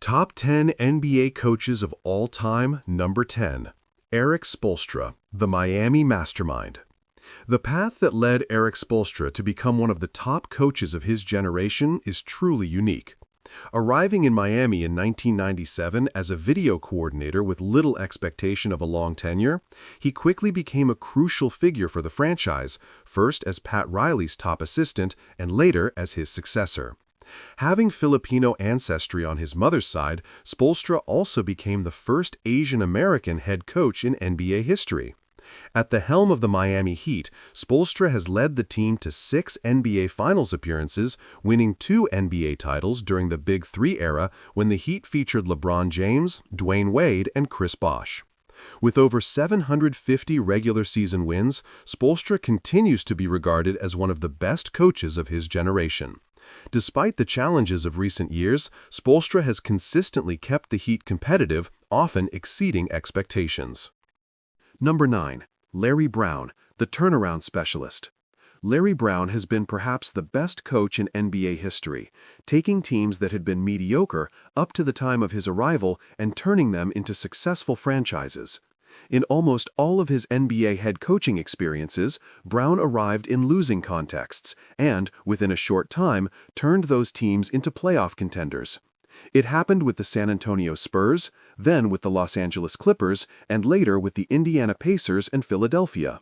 Top 10 NBA coaches of all time, number 10. Erik Spoelstra, the Miami mastermind. The path that led Erik Spoelstra to become one of the top coaches of his generation is truly unique. Arriving in Miami in 1997 as a video coordinator with little expectation of a long tenure, he quickly became a crucial figure for the franchise, first as Pat Riley's top assistant and later as his successor. Having Filipino ancestry on his mother's side, Spoelstra also became the first Asian American head coach in NBA history. At the helm of the Miami Heat, Spoelstra has led the team to 6 NBA Finals appearances, winning 2 NBA titles during the Big Three era when the Heat featured LeBron James, Dwyane Wade, and Chris Bosh. With over 750 regular season wins, Spoelstra continues to be regarded as one of the best coaches of his generation. Despite the challenges of recent years, Spoelstra has consistently kept the Heat competitive, often exceeding expectations. Number 9. Larry Brown, the turnaround specialist. Larry Brown has been perhaps the best coach in NBA history, taking teams that had been mediocre up to the time of his arrival and turning them into successful franchises. In almost all of his NBA head coaching experiences, Brown arrived in losing contexts and, within a short time, turned those teams into playoff contenders. It happened with the San Antonio Spurs, then with the Los Angeles Clippers, and later with the Indiana Pacers and Philadelphia.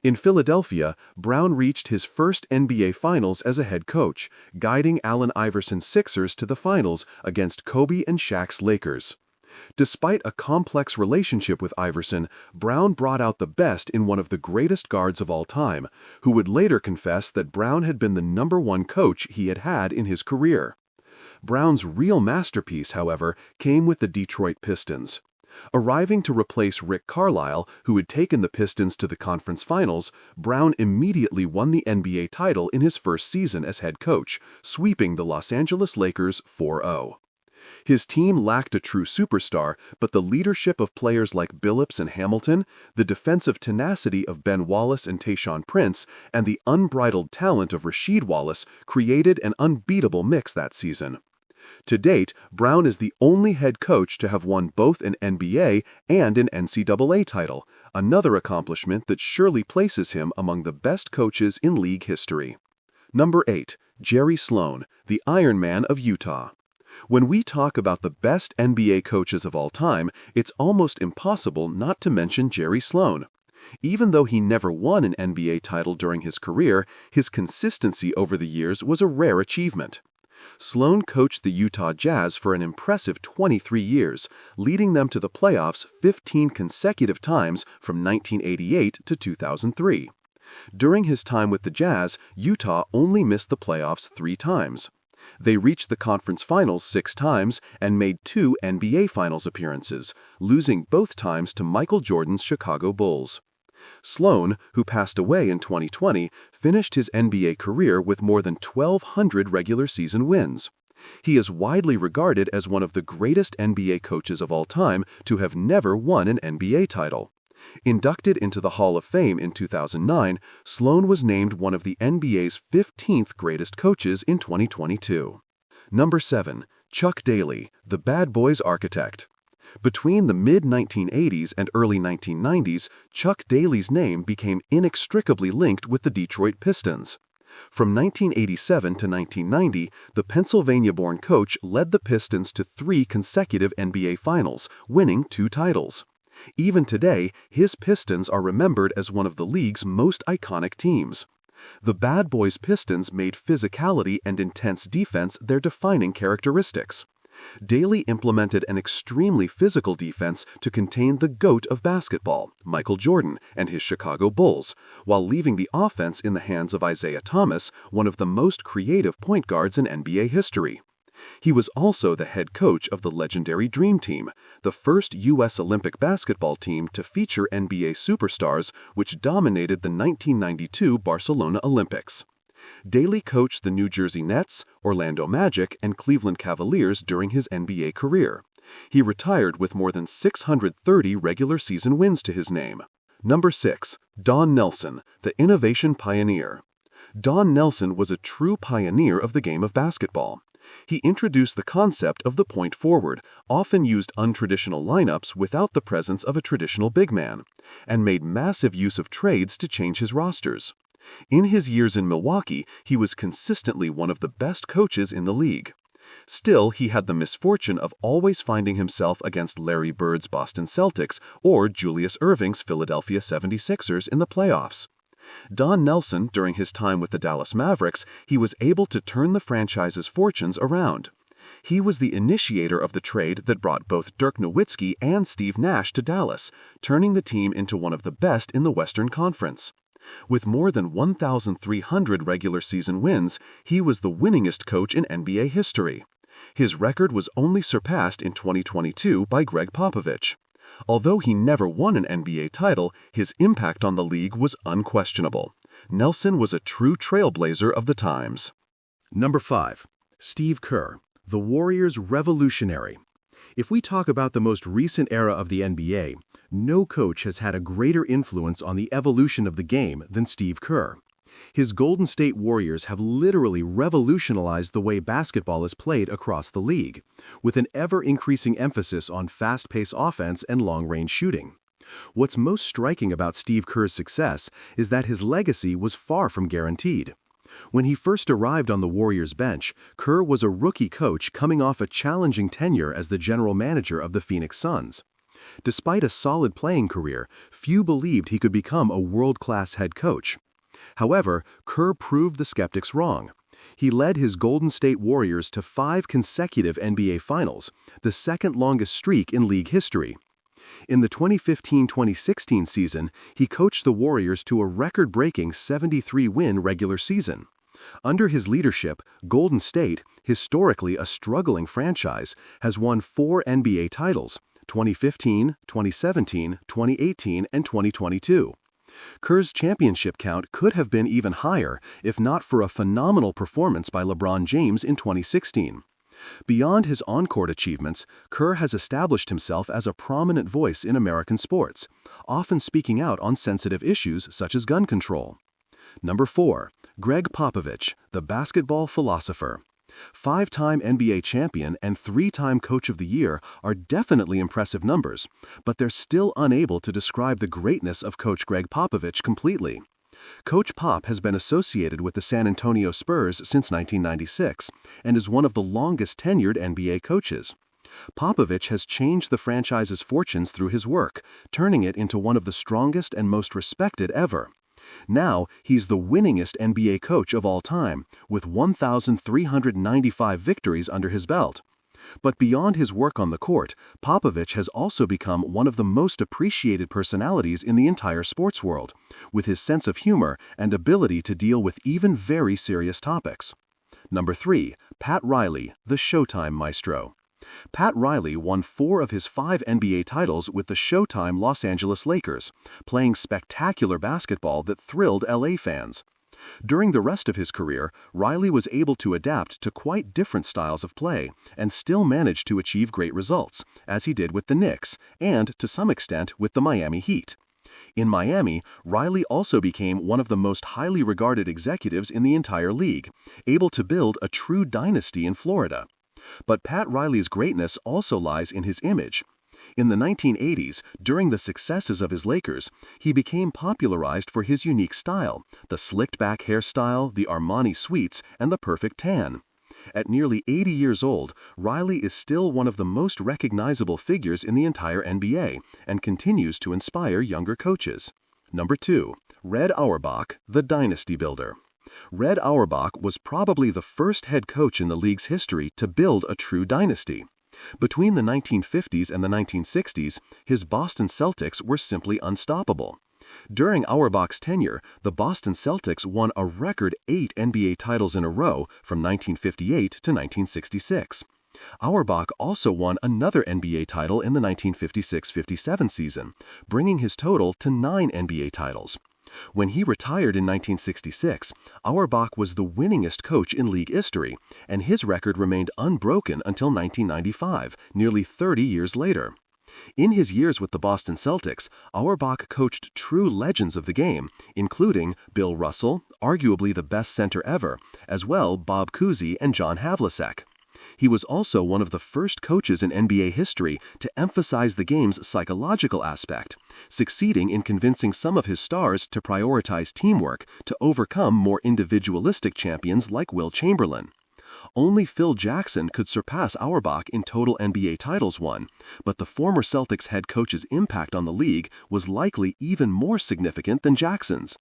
In Philadelphia, Brown reached his first NBA Finals as a head coach, guiding Allen Iverson's Sixers to the finals against Kobe and Shaq's Lakers. Despite a complex relationship with Iverson, Brown brought out the best in one of the greatest guards of all time, who would later confess that Brown had been the #1 coach he had had in his career. Brown's real masterpiece, however, came with the Detroit Pistons. Arriving to replace Rick Carlisle, who had taken the Pistons to the conference finals, Brown immediately won the NBA title in his first season as head coach, sweeping the Los Angeles Lakers 4-0. His team lacked a true superstar, but the leadership of players like Billups and Hamilton, the defensive tenacity of Ben Wallace and Tayshaun Prince, and the unbridled talent of Rasheed Wallace created an unbeatable mix that season. To date, Brown is the only head coach to have won both an NBA and an NCAA title, another accomplishment that surely places him among the best coaches in league history. Number 8. Jerry Sloan, the Iron Man of Utah. When we talk about the best NBA coaches of all time, it's almost impossible not to mention Jerry Sloan. Even though he never won an NBA title during his career, his consistency over the years was a rare achievement. Sloan coached the Utah Jazz for an impressive 23 years, leading them to the playoffs 15 consecutive times from 1988 to 2003. During his time with the Jazz, Utah only missed the playoffs 3 times. They reached the conference finals 6 times and made 2 NBA Finals appearances, losing both times to Michael Jordan's Chicago Bulls. Sloan, who passed away in 2020, finished his NBA career with more than 1,200 regular season wins. He is widely regarded as one of the greatest NBA coaches of all time to have never won an NBA title. Inducted into the Hall of Fame in 2009, Sloan was named one of the NBA's 15th greatest coaches in 2022. Number 7. Chuck Daly, the Bad Boys architect. Between the mid-1980s and early 1990s, Chuck Daly's name became inextricably linked with the Detroit Pistons. From 1987 to 1990, the Pennsylvania-born coach led the Pistons to 3 consecutive NBA Finals, winning 2 titles. Even today, his Pistons are remembered as one of the league's most iconic teams. The Bad Boys Pistons made physicality and intense defense their defining characteristics. Daly implemented an extremely physical defense to contain the GOAT of basketball, Michael Jordan, and his Chicago Bulls, while leaving the offense in the hands of Isaiah Thomas, one of the most creative point guards in NBA history. He was also the head coach of the legendary Dream Team, the first U.S. Olympic basketball team to feature NBA superstars, which dominated the 1992 Barcelona Olympics. Daly coached the New Jersey Nets, Orlando Magic, and Cleveland Cavaliers during his NBA career. He retired with more than 630 regular season wins to his name. Number 6. Don Nelson, the innovation pioneer. Don Nelson was a true pioneer of the game of basketball. He introduced the concept of the point forward, often used untraditional lineups without the presence of a traditional big man, and made massive use of trades to change his rosters. In his years in Milwaukee, he was consistently one of the best coaches in the league. Still, he had the misfortune of always finding himself against Larry Bird's Boston Celtics or Julius Erving's Philadelphia 76ers in the playoffs. Don Nelson, during his time with the Dallas Mavericks, he was able to turn the franchise's fortunes around. He was the initiator of the trade that brought both Dirk Nowitzki and Steve Nash to Dallas, turning the team into one of the best in the Western Conference. With more than 1,300 regular season wins, he was the winningest coach in NBA history. His record was only surpassed in 2022 by Gregg Popovich. Although he never won an NBA title, his impact on the league was unquestionable. Nelson was a true trailblazer of the times. Number 5. Steve Kerr, the Warriors' revolutionary. If we talk about the most recent era of the NBA, no coach has had a greater influence on the evolution of the game than Steve Kerr. His Golden State Warriors have literally revolutionized the way basketball is played across the league, with an ever-increasing emphasis on fast-paced offense and long-range shooting. What's most striking about Steve Kerr's success is that his legacy was far from guaranteed. When he first arrived on the Warriors bench, Kerr was a rookie coach coming off a challenging tenure as the general manager of the Phoenix Suns. Despite a solid playing career, few believed he could become a world-class head coach. However, Kerr proved the skeptics wrong. He led his Golden State Warriors to 5 consecutive NBA Finals, the second-longest streak in league history. In the 2015-2016 season, he coached the Warriors to a record-breaking 73-win regular season. Under his leadership, Golden State, historically a struggling franchise, has won 4 NBA titles: 2015, 2017, 2018, and 2022. Kerr's championship count could have been even higher if not for a phenomenal performance by LeBron James in 2016. Beyond his on-court achievements, Kerr has established himself as a prominent voice in American sports, often speaking out on sensitive issues such as gun control. Number 4. Gregg Popovich, the basketball philosopher. 5-time NBA champion and 3-time Coach of the Year are definitely impressive numbers, but they're still unable to describe the greatness of Coach Gregg Popovich completely. Coach Pop has been associated with the San Antonio Spurs since 1996 and is one of the longest-tenured NBA coaches. Popovich has changed the franchise's fortunes through his work, turning it into one of the strongest and most respected ever. Now, he's the winningest NBA coach of all time, with 1,395 victories under his belt. But beyond his work on the court, Popovich has also become one of the most appreciated personalities in the entire sports world, with his sense of humor and ability to deal with even very serious topics. Number 3. Pat Riley, the Showtime maestro. Pat Riley won 4 of his 5 NBA titles with the Showtime Los Angeles Lakers, playing spectacular basketball that thrilled LA fans. During the rest of his career, Riley was able to adapt to quite different styles of play and still managed to achieve great results, as he did with the Knicks and, to some extent, with the Miami Heat. In Miami, Riley also became one of the most highly regarded executives in the entire league, able to build a true dynasty in Florida. But Pat Riley's greatness also lies in his image. In the 1980s, during the successes of his Lakers, he became popularized for his unique style, the slicked-back hairstyle, the Armani suites, and the perfect tan. At nearly 80 years old, Riley is still one of the most recognizable figures in the entire NBA and continues to inspire younger coaches. Number 2. Red Auerbach, the dynasty builder. Red Auerbach was probably the first head coach in the league's history to build a true dynasty. Between the 1950s and the 1960s, his Boston Celtics were simply unstoppable. During Auerbach's tenure, the Boston Celtics won a record 8 NBA titles in a row from 1958 to 1966. Auerbach also won another NBA title in the 1956-57 season, bringing his total to 9 NBA titles. When he retired in 1966, Auerbach was the winningest coach in league history, and his record remained unbroken until 1995, nearly 30 years later. In his years with the Boston Celtics, Auerbach coached true legends of the game, including Bill Russell, arguably the best center ever, as well Bob Cousy and John Havlicek. He was also one of the first coaches in NBA history to emphasize the game's psychological aspect, succeeding in convincing some of his stars to prioritize teamwork to overcome more individualistic champions like Will Chamberlain. Only Phil Jackson could surpass Auerbach in total NBA titles won, but the former Celtics head coach's impact on the league was likely even more significant than Jackson's.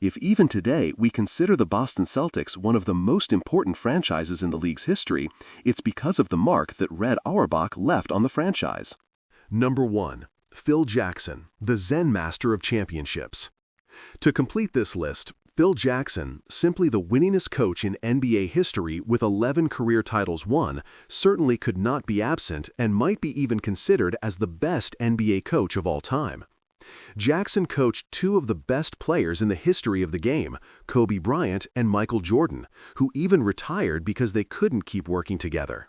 If even today we consider the Boston Celtics one of the most important franchises in the league's history, it's because of the mark that Red Auerbach left on the franchise. Number 1. Phil Jackson, the Zen master of championships. To complete this list, Phil Jackson, simply the winningest coach in NBA history with 11 career titles won, certainly could not be absent and might be even considered as the best NBA coach of all time. Jackson coached two of the best players in the history of the game, Kobe Bryant and Michael Jordan, who even retired because they couldn't keep working together.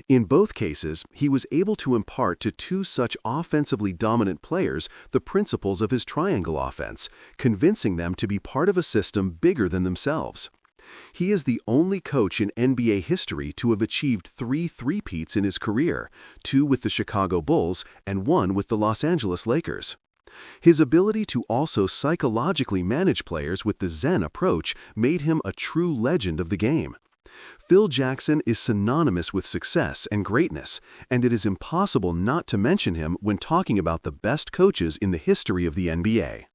In both cases, he was able to impart to two such offensively dominant players the principles of his triangle offense, convincing them to be part of a system bigger than themselves. He is the only coach in NBA history to have achieved 3 three-peats in his career, 2 with the Chicago Bulls and 1 with the Los Angeles Lakers. His ability to also psychologically manage players with the Zen approach made him a true legend of the game. Phil Jackson is synonymous with success and greatness, and it is impossible not to mention him when talking about the best coaches in the history of the NBA.